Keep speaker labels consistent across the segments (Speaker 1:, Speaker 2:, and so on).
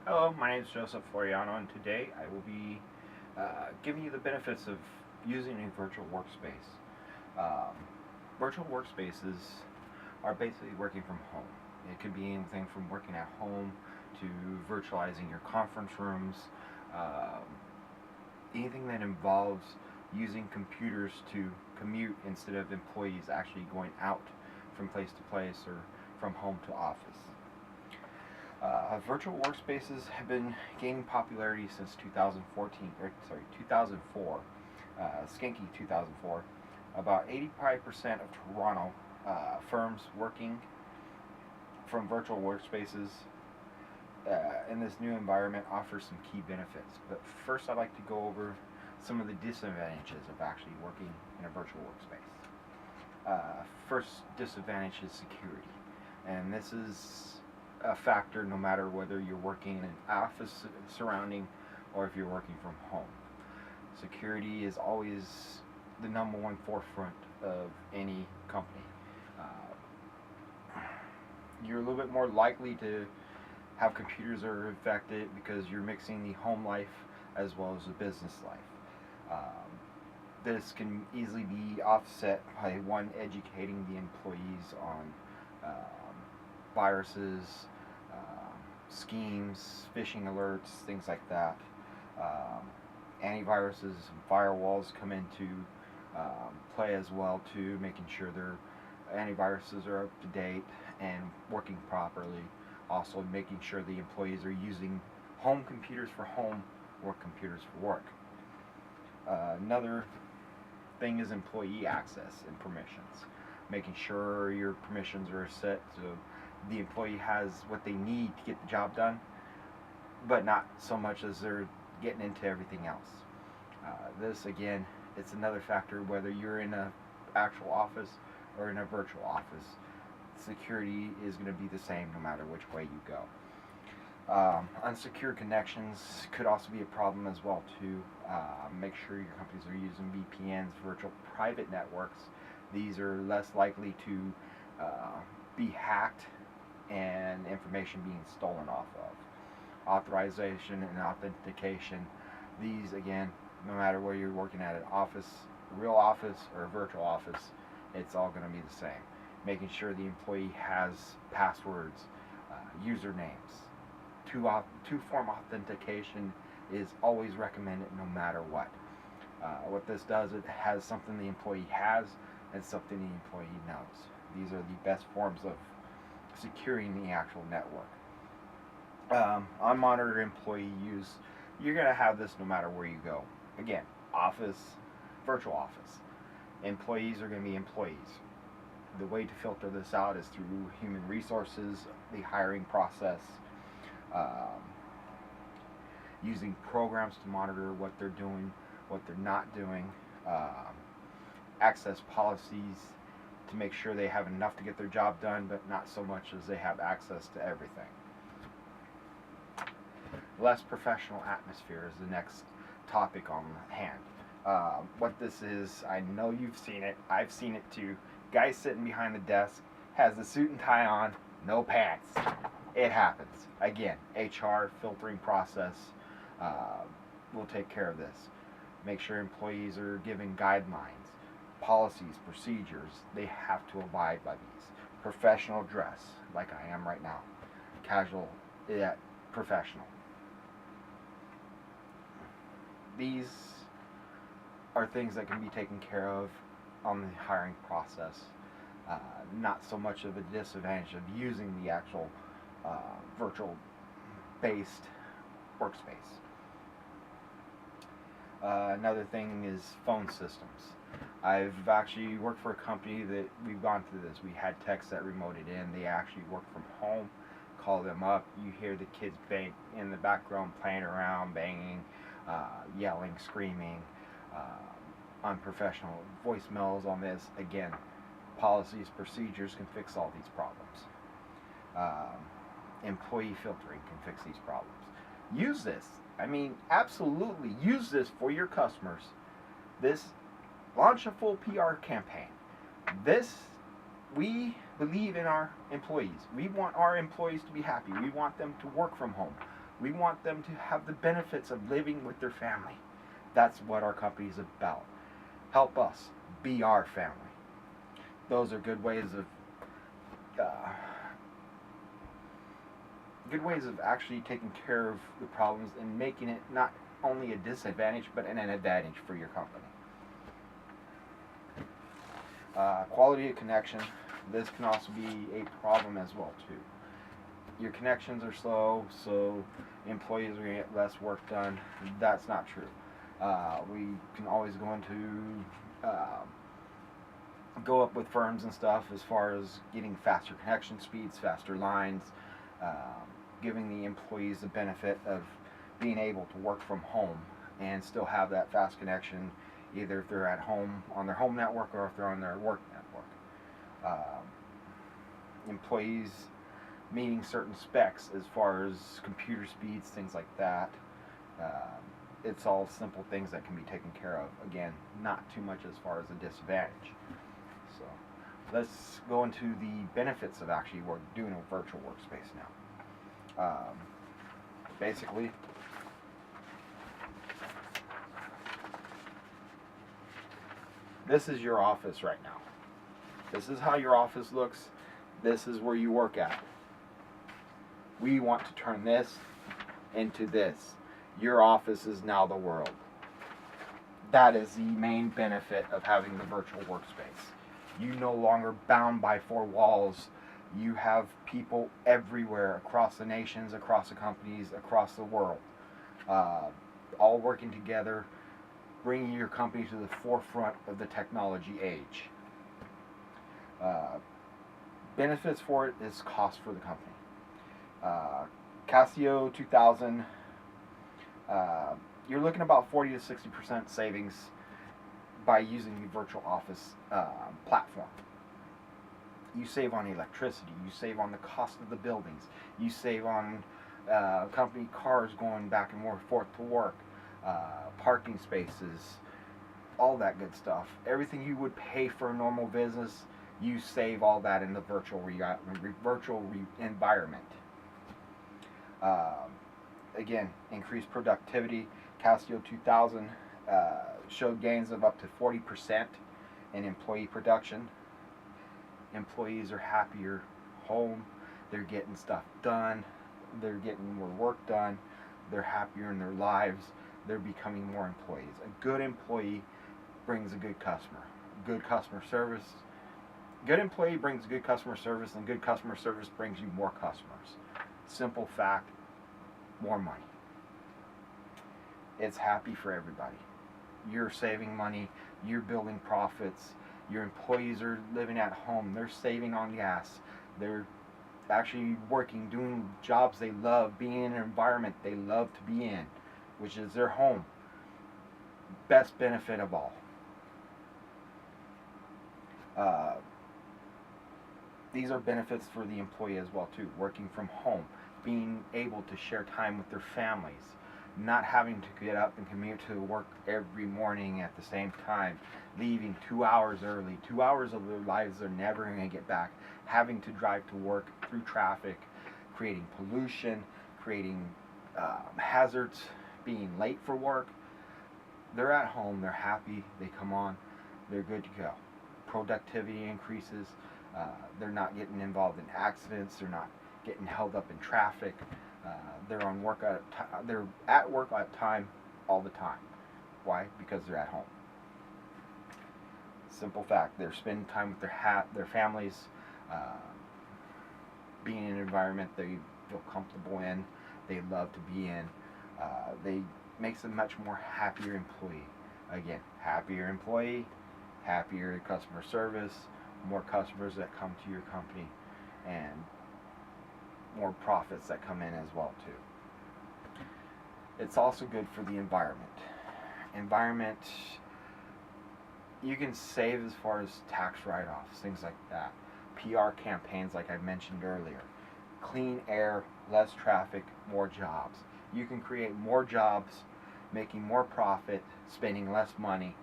Speaker 1: Hello, my name is Joseph Floriano, and today I will be giving you the benefits of using a virtual workspace. Um, Virtual workspaces are basically working from home. It could be anything from working at home to virtualizing your conference rooms, um, anything that involves using computers to commute instead of employees actually going out from place to place or from home to office. Virtual workspaces have been gaining popularity since 2014, or sorry, 2004, skanky 2004. About 85% of Toronto firms working from virtual workspaces in this new environment offer some key benefits. But first, I'd like to go over some of the disadvantages of actually working in a virtual workspace. First disadvantage is security, and this is a factor no matter whether you're working in an office surrounding or if you're working from home. Security is always the number one forefront of any company. You're a little bit more likely to have computers that are infected because you're mixing the home life as well as the business life. Um, this can easily be offset by one educating the employees on viruses, schemes, phishing alerts, things like that. Antiviruses and firewalls come into play as well too, making sure their antiviruses are up to date and working properly. Also making sure the employees are using home computers for home, work computers for work. Another thing is employee access and permissions. Making sure your permissions are set so the employee has what they need to get the job done, but not so much as they're getting into everything else. This again, it's another factor whether you're in an actual office or in a virtual office. Security is going to be the same no matter which way you go. Unsecured connections could also be a problem as well too. Make sure your companies are using VPNs, virtual private networks. These are less likely to be hacked and information being stolen off of. Authorization and authentication. These again, no matter where you're working at an office, a real office or a virtual office, it's all going to be the same. Making sure the employee has passwords, usernames. Two-form authentication is always recommended no matter what. What this does, it has something the employee has and something the employee knows. These are the best forms of securing the actual network. Unmonitored employee use, you're going to have this no matter where you go. Again, office, virtual office. Employees are going to be employees. The way to filter this out is through human resources, the hiring process, um, using programs to monitor what they're doing, what they're not doing, access policies to make sure they have enough to get their job done, but not so much as they have access to everything. Less professional atmosphere is the next topic on hand. What this is, I know you've seen it. I've seen it too. Guy sitting behind the desk has the suit and tie on, no pants. It happens. Again, HR filtering process will take care of this. Make sure employees are given guidelines, policies, procedures. They have to abide by these. Professional dress, like I am right now. Casual, yet professional. These are things that can be taken care of on the hiring process. Not so much of a disadvantage of using the actual virtual based workspace. Another thing is phone systems. I've actually worked for a company that we've gone through this. We had techs that remoted in. They actually work from home. Call them up. You hear the kids bang in the background, playing around, banging, yelling, screaming, unprofessional voicemails on this. Again, policies, procedures can fix all these problems. Employee filtering can fix these problems. Use this. I mean, absolutely use this for your customers. This, launch a full PR campaign. This, we believe in our employees. We want our employees to be happy. We want them to work from home. We want them to have the benefits of living with their family. That's what our company is about. Help us be our family. Those are uh, good ways of actually taking care of the problems and making it not only a disadvantage but an advantage for your company. Quality of connection. This can also be a problem as well too. Your connections are slow, so employees are going to get less work done. That's not true. We can always go up with firms and stuff as far as getting faster connection speeds, faster lines, giving the employees the benefit of being able to work from home and still have that fast connection, either if they're at home on their home network or if they're on their work network. Employees meeting certain specs as far as computer speeds, things like that. It's all simple things that can be taken care of. Again, not too much as far as a disadvantage. So let's go into the benefits of actually doing a virtual workspace now. Basically, this is your office right now. This is how your office looks. This is where you work at. We want to turn this into this. Your office is now the world. That is the main benefit of having the virtual workspace. You no longer bound by four walls. You have people everywhere, across the nations, across the companies, across the world, all working together, bringing your company to the forefront of the technology age. Benefits for it is cost for the company. Casio 2000, you're looking about 40 to 60% savings by using the virtual office platform. You save on electricity, you save on the cost of the buildings, you save on company cars going back and forth to work, parking spaces, all that good stuff. Everything you would pay for a normal business, you save all that in the virtual environment. Again, increased productivity. Casio 2000 showed gains of up to 40% in employee production. Employees are happier home. They're getting stuff done. They're getting more work done. They're happier in their lives. They're becoming more employees. A good employee brings a good customer. Good customer service. Good employee brings good customer service, and good customer service brings you more customers. Simple fact, more money. It's happy for everybody. You're saving money. You're building profits. Your employees are living at home. They're saving on gas. They're actually working, doing jobs they love, being in an environment they love to be in, which is their home. Best benefit of all. These are benefits for the employee as well too. Working from home, being able to share time with their families, not having to get up and commute to work every morning at the same time, leaving 2 hours early. 2 hours of their lives they're never going to get back, having to drive to work through traffic, creating pollution, creating hazards, being late for work. They're at home, they're happy, they come on, they're good to go. Productivity increases, they're not getting involved in accidents, they're not getting held up in traffic. They're at work at time all the time. Why? Because they're at home. Simple fact. They're spending time with their families, being in an environment they feel comfortable in, they love to be in. They makes a much more happier employee. Again, happier employee, happier customer service, more customers that come to your company, and more profits that come in as well too. It's also good for the environment. Environment, you can save as far as tax write-offs, things like that. PR campaigns like I mentioned earlier. Clean air, less traffic, more jobs. You can create more jobs, making more profit, spending less money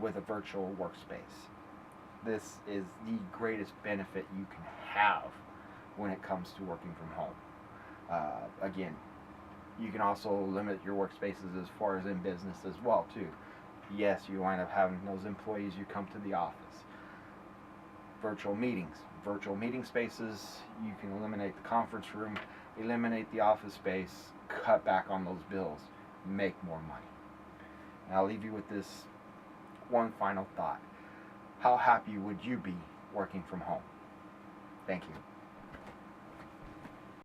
Speaker 1: with a virtual workspace. This is the greatest benefit you can have when it comes to working from home. Again, You can also limit your workspaces as far as in business as well too. Yes, you wind up having those employees who come to the office. Virtual meetings, virtual meeting spaces, you can eliminate the conference room, eliminate the office space, cut back on those bills, make more money. And I'll leave you with this one final thought. How happy would you be working from home? Thank you.